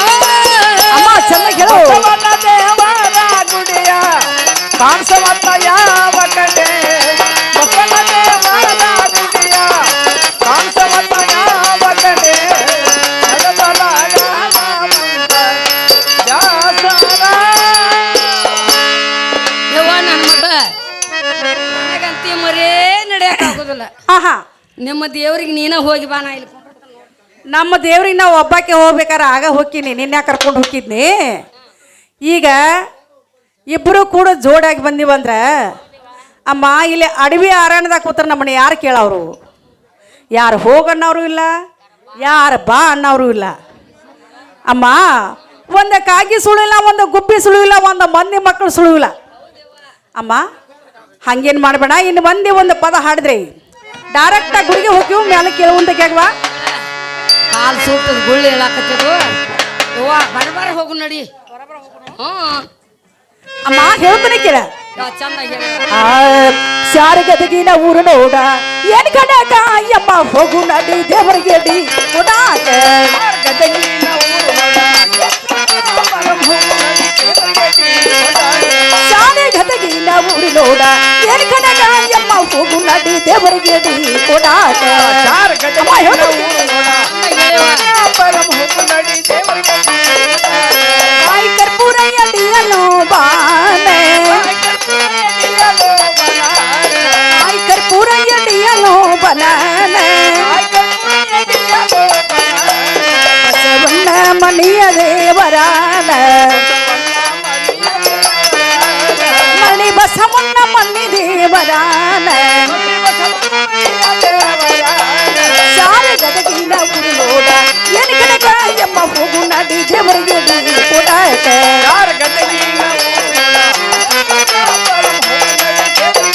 ಅಮ್ಮ ಚೆನ್ನಾಗಿ ಹೇಳು ಬಸವಣ್ಣ ದೇವರ ಗುಡಿಯ ಕಾಣಿಸವತ್ತ ಯಾವ ಕಡೆ ಬಸವಣ್ಣ ದೇವರ ಗುಡಿಯ ಕಾಣಿಸವತ್ತ ಯಾವ ಕಡೆ ನಡೆದಲಾಗ ಯವ್ವ ನನ್ನ ಮಗ ನನಗಂತಿ ಮರೇ ನಡೆಯಕ್ಕಾಗೋದಿಲ್ಲ ಆಹಾ ನಿಮ್ಮ ದೇವ್ರಿಗೆ ನೀನ ಹೋಗಿ ಬಾ ನಾ ಇಲ್ಲಿ ನಮ್ಮ ದೇವ್ರಿಗೆ ನಾವು ಒಬ್ಬಾಕೆ ಹೋಗ್ಬೇಕಾರ ಆಗ ಹೋಗ್ತೀನಿ ನಿನ್ನೆ ಕರ್ಕೊಂಡು ಹೋಗಿದ್ನಿ ಈಗ ಇಬ್ಬರು ಕೂಡ ಜೋಡಾಗಿ ಬಂದಿವಂದ್ರ ಅಮ್ಮ ಇಲ್ಲಿ ಅಡವಿ ಅರಣ್ಯದಾಗ ಕೂತ್ರ ನಮ್ಮನ್ನ ಯಾರು ಕೇಳವ್ರು ಯಾರು ಹೋಗಣ್ಣವರು ಇಲ್ಲ ಯಾರು ಬಾ ಅನ್ನೋರು ಇಲ್ಲ ಅಮ್ಮ ಒಂದು ಕಾಗಿ ಸುಳು ಇಲ್ಲ ಒಂದು ಗುಬ್ಬಿ ಸುಳು ಇಲ್ಲ ಒಂದು ಮಂದಿ ಮಕ್ಕಳು ಸುಳು ಇಲ್ಲ ಅಮ್ಮ ಹಂಗೇನು ಮಾಡಬೇಡ ಇನ್ನು ಮಂದಿ ಒಂದು ಪದ ಹಾಡಿದ್ರಿ ಡೈರೆಕ್ಟಾಗಿ ಗುಡಿಗೆ ಹೋಗಿವು ಮೇಲೆ ಕೇಳುವಂತ ಕೇಳ್ವಾ ಕಾಲು ಸುಟ್ಟದ ಗುಳ್ಳಿ ಹೇಳಾಕತ್ತದು ಯವ್ವ ಬರಬಾರ ಹೋಗು ನಡಿ ಅಮ್ಮ ಹೇಳ್ತಾನೆ ಕೇಳ ಚಂದ ಶಾರಗದಗಿನ ಊರು ನೋಡ ಏನ್ ಕಡಕ ಅಯ್ಯಮ್ಮ ಹೋಗು ನಡಿ ದೇವರಿಗೆ ಅಡಿ ಶಾರಗದಗಿನ ಊರು ನೋಡ ಏನ್ ಕಡಕ ಅಯ್ಯಮ್ಮ ಹೋಗು ನಡಿ ದೇವರಿಗೆ ಕೊಡಾಕ ಚಾರ ಗದಗಿನ ಊರು ನೋಡ ಪರಂ ಹೋಗು ನಡಿ ದೇವರಿಗೆ ಕಾಯಿ ಕರ್ಪೂರ ಎಡಿಯಲು ಬಾನೆ ಕಾಯಿ ಕರ್ಪೂರ ಎಡಿಯಲು ಬನಾನೆ ಬಸವಣ್ಣ ಮಣಿಯ ದೇವರಾನ ಮಣಿ ಬಸವಣ್ಣ ಮಣ್ಣಿ ದೇವರಾನ ಶಾಲೆ ಗದಗಿನ ಊರು ನೋಡ ಏನ್ ಕನಕ ಎಮ್ಮ ಹೋಗು ನಡಿ ದೇವರಿಗೆ ಕೊಡಾಕ ಚಾರ ಗದಗಿನ ಊರು ನೋಡ ಪರಂ ಹೋಗು ನಡಿ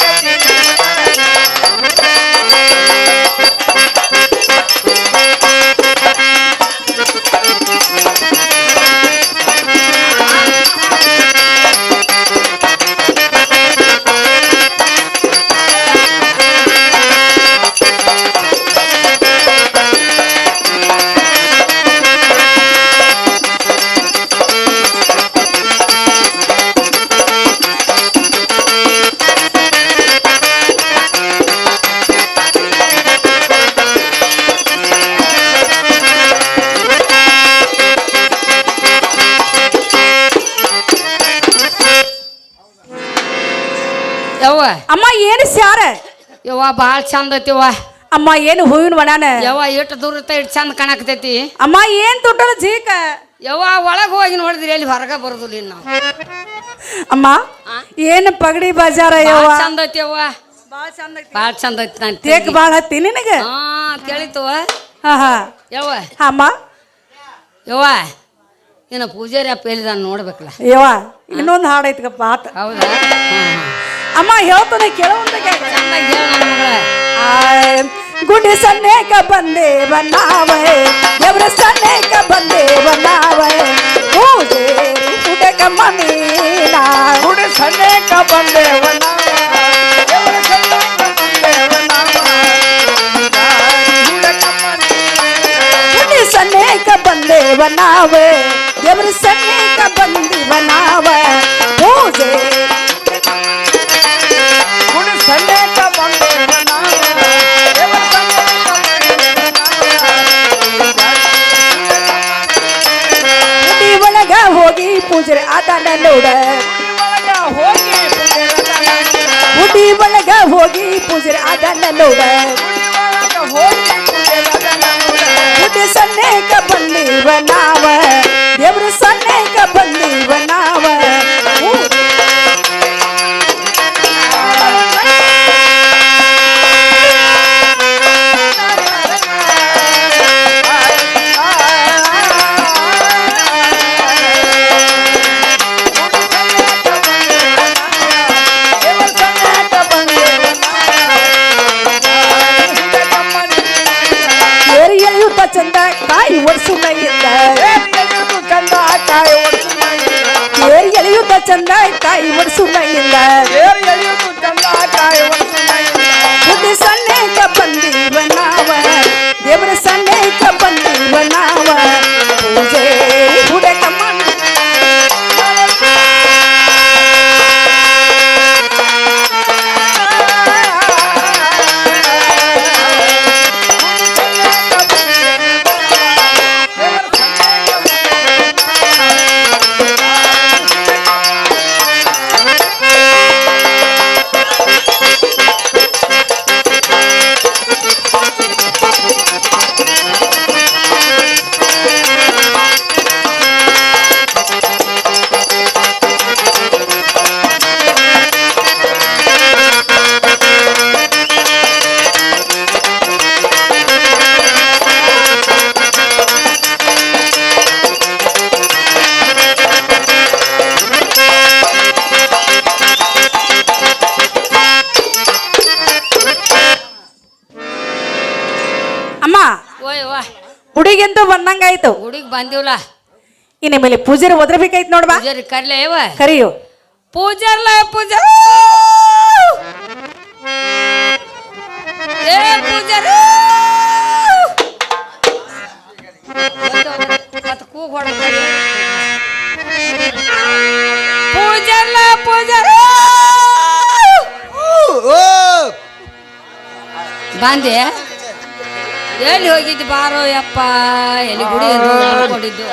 ಯವ್ವ ಅಮ್ಮ ಏನು ಸ್ಯಾರ ಯವ್ವ ಭಾಳ ಚಂದ ಐತಿವ್ವ ಅಮ್ಮ ಏನು ಹೂವಿನ ವನಾನ ಯವ್ವ ಎಷ್ಟು ದೂರ ಇಟ್ಟು ಚಂದ ಕಾಣಕತೈತಿ ಅಮ್ಮ ಏನ್ ತೊಟ್ಟದ ಜೀಕ ಯವ್ವ ಒಳಗೆ ಹೋಗಿ ನೋಡಿದ್ರಿ ಎಲ್ಲಿ ಹೊರಗೆ ಬರೋದಿಲ್ಲ ಇನ್ನು ನಾವು ಅಮ್ಮ ಏನು ಪಗಡಿ ಬಜಾರ ಭಾಳ ಯವ್ವ ಚಂದ ಐತಿ ಯವ್ವ ಭಾಳ ಚಂದ ಐತಿ ನಾನು ತೇಕ್ ಬಾಳ ಹತ್ತಿ ನಿನಗ ಹಾ ತಿಳಿತವ ಹಾ ಹಾ ಯವ್ವ ಅಮ್ಮ ಯವ್ವ ಇನ್ನು ಪೂಜಾರಿ ಅಪ್ಪ ಎಲ್ಲಿ ನಾನು ನೋಡ್ಬೇಕಲ್ಲ ಯವ್ವ ಇನ್ನೊಂದು ಹಾಡು ಐತ್ಗಪ್ಪ ಆತ ಹೌದಾ ಅಮ್ಮ ಹೇಳ್ತಾನೆ ಕೆಲವೊಂದು ಚಂದಾಗಿ ಹೇಳ ನನ್ನ ಮಗಳ ಗುಡಿ ಸನ್ನೇಕ ಬಂದೆ ಬನ್ನಾವೆ ದೇವ್ರ ಸನ್ನೇಕ ಬಂದೆ ಬನ್ನಾವೆ ಪೂಜೆ ಹುಡುಗ ಮನೀನ ಗುಡಿ ಸನ್ನೇಕ ಬಂದೇವನ ಗುಡಿ ಸನ್ನೇಕ ಬಂದೆ ಬನ್ನಾವೆ ದೇವ್ರ ಸನ್ನೇಕ ಬಂದಿ ಬನ್ನಾವೆ ಪೂಜೆ ಗುಡಿ ಸನ್ನೇಕ ಬಂದೇವನ ಗುಡಿ ಒಳಗ ಹೋಗಿ ಪೂಜೆ ಅದನ್ನ ನೋಡ ಹೋಗಿ ಗುಡಿ ಒಳಗ ಹೋಗಿ ಪೂಜೆ ಅದನ್ನ ನೋಡ ಗುಡಿ ಸನ್ನೇಕ ಬಂದೀವ ನಾವ ದೇವ್ರ ಸನ್ನೇಕ ಬಂದೀವ ನಾವ ಏರಿ ಎಳೆಯುತ್ತ ಚಂದ ಕಾಯಿ ಒಡ್ಸು ಮೈಯಿಂದ ಚಂದ ಕಾಯಿ ಒಡ್ಸು ಏರಿ ಎಳೆಯುತ್ತ ಚಂದ ಕಾಯಿ ಒಡ್ಸು ಮೈಯಿಂದ ಎಳೆಯುವುದು ಚಂದ ಕಾಯಿ ಒಡ್ಸು ಗುಡಿ ಸನ್ನೇಕ ಬಂದೀವ ನಾವ ದೇವ್ರ ಸನ್ನೇಕ ಬಂದೀವ ನಾವ ಪೂಜೆ ಹುಡುಗ ಮನ ಅಮ್ಮ ಓಯ್ ವಾ ಹುಡುಗಿಂತೂ ಬಂದಂಗಾಯ್ತು ಗುಡಿಗೆ ಬಂದಿವಲ್ಲ ಇನ್ನು ಮೇಲೆ ಪೂಜಾರಿ ಒದ್ರಬೇಕಾಯ್ತು ನೋಡ್ಬಾ ಪೂಜಾರಿ ಕರ್ಲೆ ಯವ್ವ ಕರಿಯು ಪೂಜಾರ್ಲ ಪೂಜಾರ ಏ ಪೂಜಾರ ಮತ್ತೆ ಕೂಗ್ ಹೊಡ ಪೂಜಾರ್ಲ ಪೂಜಾರ ಬಂದೆ ಎಲ್ಲಿ ಹೋಗಿದ್ದು ಬಾರೋ ಯಪ್ಪ ಎಲ್ಲಿ ಗುಡಿ ನೋಡ್ಕೊಂಡಿದ್ದು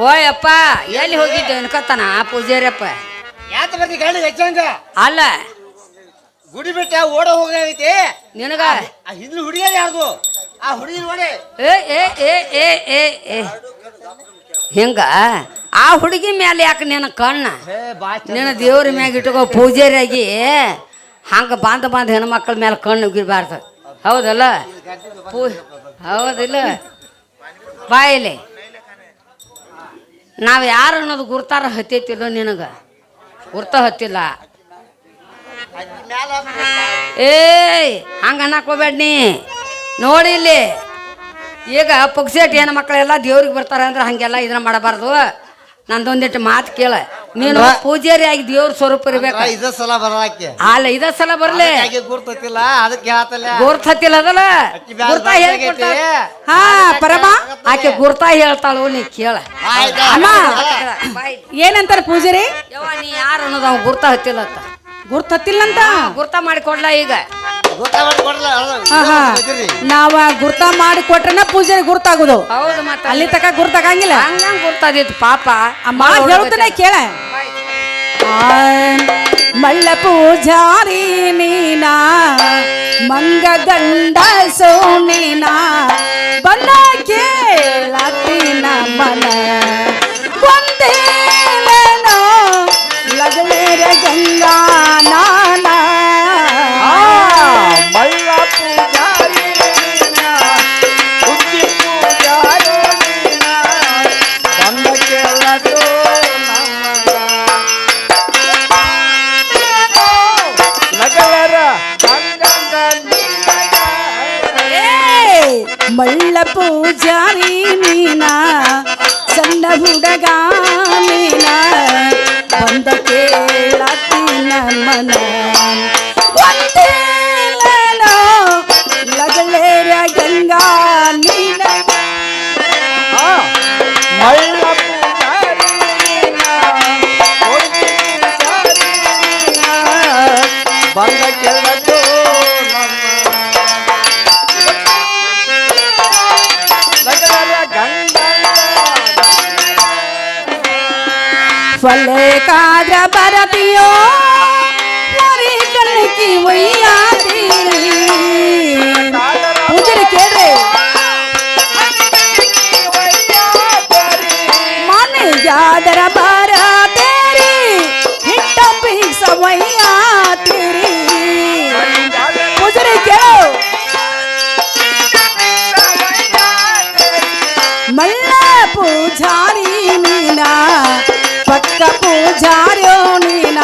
ಓಯಪ್ಪ ಎಲ್ಲಿ ಹೋಗಿದ್ದೆ ಅನ್ಕತ್ತಾನ ಪೂಜಾರಪ್ಪ ಯಾತ ಬರ್ತಿ ಗಾಡಿ ಹೆಚ್ಚಂಗ ಅಲ್ಲ ಗುಡಿ ಬಿಟ್ಟ ಓಡ ಹೋಗೈತಿ ನಿನಗ ಆ ಹಿಂದ್ಲು ಹುಡುಗಿಯರ್ ಯಾರ್ದು ಆ ಹುಡುಗಿ ನೋಡಿ ಏ ಏ ಏ ಏ ಏ ಏ ಹಿಂಗ ಆ ಹುಡುಗಿ ಮ್ಯಾಲೆ ಯಾಕೆ ನಿನ್ನ ಕಣ್ಣ ನಿನ್ನ ದೇವ್ರ ಮ್ಯಾಗ ಇಟ್ಕೋ ಪೂಜಾರಿಯಾಗಿ ಹಂಗ ಬಾಂಧ ಹೆಣ್ಮಕ್ಳ ಮೇಲೆ ಕಣ್ಣು ಉಗಿರ್ಬಾರ್ದು ಹೌದಲ್ಲ ಹೌದಿಲ್ಲ ಬಾಯಿಲೆ ನಾವು ಯಾರು ಅನ್ನೋದು ಗುರ್ತಾರ ಹತ್ತೈತಿಲ್ಲ ನಿನಗ ಗುರ್ತ ಹತ್ತಿಲ್ಲ ಏಯ್ ಹಂಗ ಅನ್ನಕ್ ಹೋಗ್ಬೇಡ ನೀ ನೋಡಿ ಇಲ್ಲಿ ಈಗ ಪುಕ್ಸೇಟ್ ಹೆಣ್ಣು ಮಕ್ಕಳೆಲ್ಲ ದೇವ್ರಿಗೆ ಬರ್ತಾರೆ ಅಂದ್ರೆ ಹಂಗೆಲ್ಲ ಇದನ್ನ ಮಾಡಬಾರ್ದು ನಂದೊಂದಿಟ್ಟು ಮಾತು ಕೇಳ ನೀನು ಪೂಜಾರಿ ಆಗಿ ದೇವ್ರ ಸ್ವರೂಪ ಇರ್ಬೇಕು ಇದ ಸಲ ಬರಕ್ಕೆ ಅಲ್ಲ ಇದ ಸಲ ಬರ್ಲಿ ಗುರ್ತತಿಲ್ಲ ಅದಕ್ಕೆ ಹೇಳ್ತಲ್ಲ ಗುರ್ತತಿಲ್ಲ ಅದಲ್ಲ ಗುರ್ತಾ ಹೇಳ್ಕೊಡ್ತಾಳ ಹಾ ಪರಮ ಆಕೆ ಗುರ್ತಾ ಹೇಳ್ತಾಳು ನೀ ಕೇಳ ಅಮ್ಮ ಏನಂತಾರ ಪೂಜಾರಿ ಯವ್ವ ನೀ ಯಾರು ಅನ್ನೋದು ಅವ್ನು ಗುರ್ತಾ ಹತ್ತಿಲ್ಲ ಅಂತ ಗುರ್ತ ಹತ್ತಿಲ್ಲಂತ ಗುರ್ತಾ ಮಾಡಿಕೊಡ್ಲ ಈಗ ನಾವ ಗುರ್ತ ಮಾಡಿ ಕೊಟ್ರನ ಪೂಜಾರಿ ಗುರ್ತಾಗುದು ಹೌದು ಮತ್ತೆ ಅಲ್ಲಿ ತಕ ಗುರ್ತಾಗಂಗಿಲ್ಲ ಹಂಗ ಗುರ್ತಾದಿತ್ತು ಪಾಪ ಅಮ್ಮ ಹೇಳ್ತಾನೆ ಕೇಳ ಮಳ್ಳ ಪೂಜಾರಿ ನೀನಾ ಮಂಗ ಗಂಡ ಸೋನಿನಾ ಬನ್ನ ಕೇಳತಿನ ಮನ ಒಂದೇನೋ ಲಗಲೇರ ಗಂಗಾ ನಾನಾ ಮಳ್ಳ ಪೂಜಾರಿ ಬುದ್ಧಿ ಪೂಜಾರಿ ಬಂದ ಕೇಳದು ಲಗಲರ ಮಳ್ಳ ಪೂಜಾರಿ ನೀನಾ ಸಣ್ಣ ಹುಡುಗ ನೀನಾ ಬಂದ ಕೇಳತಿನ ಮನ ಒಂದೇನೋ ಲಗಲೇರ ಗಂಗಾ ನೀನ ಮಳ್ಳ ಪೂಜಾರಿ ಬಂದ ಕೇಳದು ಫಲೆ ಕಾದ್ರ ಬರತಿಯೋ ಮರಿ ಕಣ್ಣಕಿ ಒಯ್ಯಾತೀರಿ ಪೂಜಾರಿ ಕೇಳ್ರಿ ಮನೆಯಾದರ ಬರತೇರಿ ಹಿಟ್ಟ ಬೀಸ ಒಯ್ಯ ಮಗ ಪೂಜಾರ್ಯೋ ನೀನ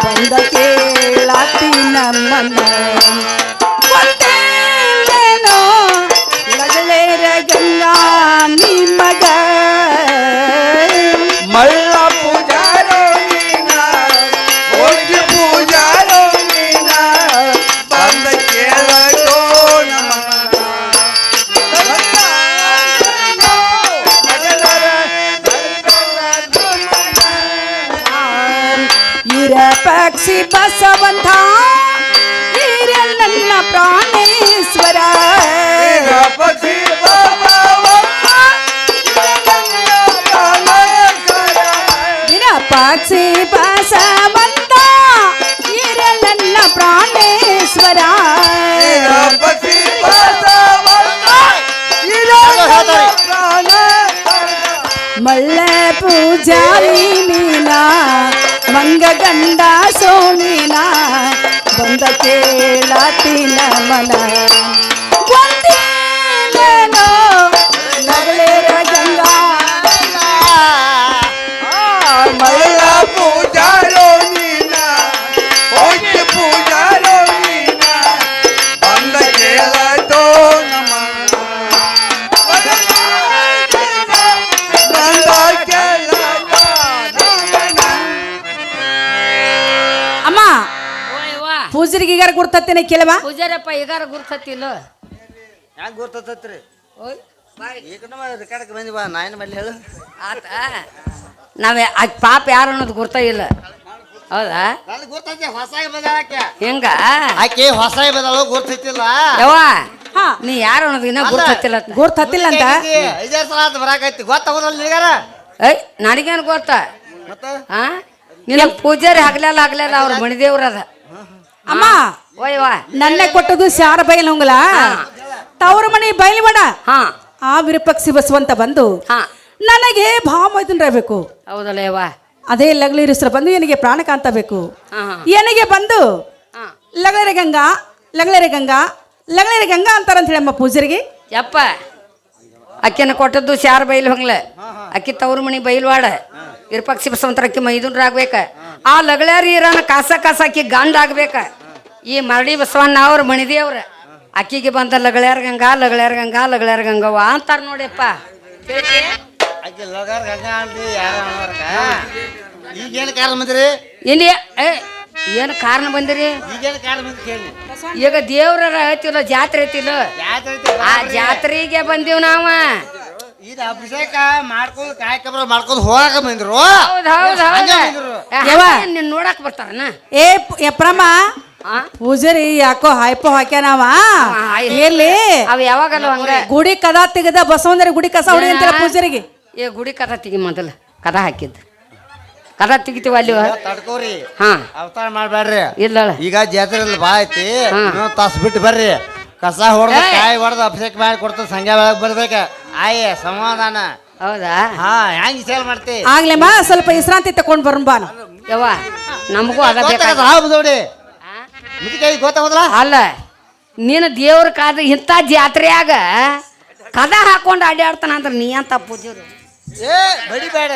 ಬಂದ ಕೇಳಾತಿ ನಮ್ಮನ್ನ ಗೊತ್ತೇನೇನೋ ಲಗಳೇರ ಗಂಗಾ ನಿಮಗ ಮಳ್ಳ ಪೂಜಾರೋ ನೀನ ಹೋಗಿ ಪೂಜಾರೋ ನೀನ ಬಂದ ಕೇಳೋ ನಮ್ಮ ಇರ ಪಕ್ಷಿ ಬಸವಂತ ಇರ ನನ್ನ ಪ್ರಾಣೇಶ್ವರ ಪಕ್ಷಿ ಇರ ಪಕ್ಷಿ ಬಸವಂತ ಇರ ನನ್ನ ಪ್ರಾಣೇಶ್ವರ ಪಕ್ಷಿ ಮಳ್ಳ ಪೂಜಾರಿ ನೀನಾ ಮಂಗ ಗಂಡ ಸೋಣಿನ ಬಂದ ಕೇಳಾತಿನ ಮನ ಗೊಂದೇನೇನೋ ನಗಳೇರ ಗಂಗಾ ಮಳ್ಳ ಪೂಜಾರೋ ನೀನ ಹೋಗಿ ಪೂಜಾರೋ ನೀನ ಬಂದ ಕೇಳೋ ನಮ್ಮ ಅಮ್ಮ ಪೂಜರಿಗೆ ಈಗ ಗುರ್ತತ್ತೇನೆ ಕೇಳವಾ ಪೂಜಾರಪ್ಪ ಈಗಾರ ಗುರ್ತತಿಲ್ಲ ಹೆಂಗ್ ಗೊತ್ತತ್ರಿ ಓಯ್ ಈಗ ರಿಕಾರ್ಡ್ಗೆ ಬಂದಿವ ನಾಯನ ಮೇಲೆ ಹೇಳು ಆತ ನಾವೇ ಆಕೆ ಪಾಪ ಯಾರು ಅನ್ನೋದು ಗುರ್ತ ಇಲ್ಲ ಹೌದಾ ನನಗೆ ಗೊತ್ತೈತಿ ಹೊಸ ಬದಾಳಕ್ಕೆ ಹೆಂಗ ಆಕೆ ಹೊಸ ಬದಾಳು ಗೊತ್ತೈತಿಲ್ಲ ಯವ್ವ ಹಾ ನೀ ಯಾರು ಅನ್ನೋದು ಇನ್ನ ಗುರ್ತತಿಲ್ಲ ಗುರ್ತತ್ತಿಲ್ಲ ಅಂತ 5 ಸಲ ಆತು ಬರಾಕೈತಿ ಗೊತ್ತಾಗೋದಲ್ಲ ನಿನಗಾರ ಏಯ್ ನನಗೇನು ಗೊತ್ತ ಮತ್ತ ಹಾ ನಿನ್ನ ಪೂಜಾರಿ ಹಗ್ಲೆಲ್ಲ ಅವ್ರ ಮಣಿದೇವ್ರದ ಅಮ್ಮ ಓಯ್ವಾ ನನ್ನ ಕೊಟ್ಟದು ಶಾರ ಬೈಲಂಗಲ ತವ್ರ ಮನೆ ಬಯಲುಬೇಡ ಹಾ ಆ ವಿರಪಕ್ಷಿ ಬಸವಂತ ಬಂದು ಹಾ ನನಗೆ ಭಾವಮೈದನರಬೇಕು ಹೌದಲ್ಲ ಯವ್ವ ಅದೇ ಲಗ್ಲಿರಿಸ್ರ ಬಂದು ನನಗೆ ಪ್ರಾಣ ಕಾಂತಬೇಕು ಹಾ ಹಾ ನನಗೆ ಬಂದು ಹಾ ಲಗಳರೆ ಗಂಗಾ ಲಗಳರೆ ಗಂಗಾ ಲಗಳರೆ ಗಂಗಾ ಅಂತಾರಂತ ಹೇಳಮ್ಮ ಪೂಜರಿಗೆ ಯಪ್ಪ ಅಕ್ಕಿನ ಕೊಟ್ಟದ್ದು ಶಾರ ಬೈಲ್ ಹೊಂಗ್ಲ ಅಕ್ಕಿ ತವ್ರ ಮನಿ ಬೈಲ್ವಾಡ ಇರ್ಪಕ್ಷಿ ಬಸವಂತರ ಅಕ್ಕಿ ಮೈದುನ್ರ ಆಗ್ಬೇಕ ಆ ಲಗಳಾರಿ ಇರಾನ ಕಾಸ ಅಕ್ಕಿ ಗಂಡ ಆಗ್ಬೇಕ ಈ ಮರಡಿ ಬಸವಣ್ಣ ಅವ್ರ ಮಣಿದೇವ್ರ ಅಕ್ಕಿಗೆ ಬಂದ ಲಗಳಾರ ಗಂಗವ್ವ ಅಂತಾರ ನೋಡಿಯಪ್ಪ ಆಕೆ ಲಗಾರ ಗಂಗಾ ಅನ್ರಿ ಯಾರ ಈಗೇನು ಕಾರಣ ಬಂದ್ರಿ ಇಲ್ಲಿ ಏನು ಕಾರಣ ಬಂದಿರಿ ಈಗೇನು ಕಾರಣ ಬಂದು ಕೇಳಿ ಈಗ ದೇವ್ರ ಐತಿಲ್ಲ ಜಾತ್ರೆ ಐತಿಲ್ಲ ಯಾತೈತಿ ಆ ಜಾತ್ರೆಗೆ ಬಂದೀವ್ ನಾವ ಇದು ಅಭಿಷೇಕ ಮಾಡ್ಕೊಂಡು ಕಾಯಕಬ್ರ ಮಾಡ್ಕೊಂಡು ಹೋಗಾಕ ಬಂದ್ರು ನಿನ್ ನೋಡಕ್ ಬರ್ತಾರನ ಎಪ್ರಮ್ಮ ಪೂಜಾರಿ ಯಾಕೋ ಹಾಯ್ಪೋ ಹಾಕ್ಯಾನವ ಎಲ್ಲಿ ಅವ ಯಾವಾಗಲ್ಲ ಹಂಗ ಗುಡಿ ಕದ ತೆಗೆದ ಬಸವಂದರಿ ಗುಡಿ ಕಸ ಹೊಡಿ ಅಂತಾರ ಪೂಜಾರಿಗೆ ಏ ಗುಡಿ ಕದ ತೆಗಿ ಮೊದಲು ಕದ ಹಾಕಿದ್ದು ಕದ ತೆಗಿತೀವ ಅಲ್ಲಿ ತಡ್ಕೋರಿ ಹಾ ಅವತಾರ ಮಾಡ್ಬೇಡ್ರಿ ಇಲ್ಲ ಈಗ ಜಾತ್ರೆಯಲ್ಲಿ ಬಾ ಐತಿ ತಾಸು ಬಿಟ್ಟು ಬರ್ರಿ ಕಸ ಹೊಡೆದ ಕಾಯಿ ಹೊಡೆದ ಅಭಿಷೇಕ ಮಾಡಿ ಕೊಡ್ತದ ಸಂಜೆ ಒಳಗೆ ಬರ್ಬೇಕ ಆಯ್ ಸಮಾಧಾನ ಹೌದಾ ಹಾ ಹೆಂಗ್ ಸೇಲ್ ಮಾಡ್ತಿ ಆಗ್ಲೇಮ್ಮ ಸ್ವಲ್ಪ ವಿಶ್ರಾಂತಿ ತಕೊಂಡ್ ಬರೋಣ ಬಾ ಯವ್ವ ನಮಗೂ ಅದ ಬೇಕಾದ ನೋಡಿ ಮುದುಕೈ ಗೊತ್ತಾಗೋದಲ್ಲ ಅಲ್ಲ ನೀನು ದೇವ್ರ ಕಾದ ಇಂಥ ಜಾತ್ರೆಯಾಗ ಕದ ಹಾಕೊಂಡು ಅಡ್ಡಾಡ್ತಾನ ಅಂದ್ರೆ ನೀ ಅಂತ ಪೂಜಾರಿ ಏ ಬಡಿ ಬೇಡ